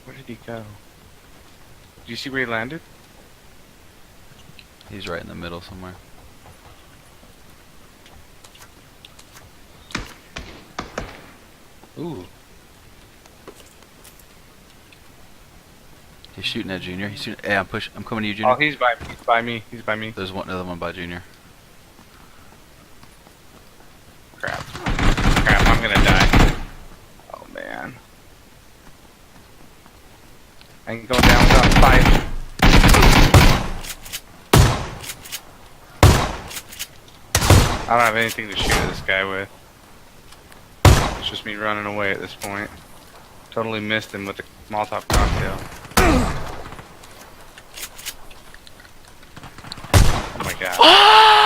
Where did he go? Did you see where he landed? He's right in the middle somewhere. Ooh. He's shooting at Junior. He's shooting. Hey, I'm coming to you, Junior. Oh, he's by me. He's by me. He's by me. There's another one by Junior. Crap. Crap, I'm gonna die. Oh, man. I ain't going down without a fight. I don't have anything to shoot at this guy with. It's just me running away at this point. Totally missed him with the Molotov cocktail. Oh my god.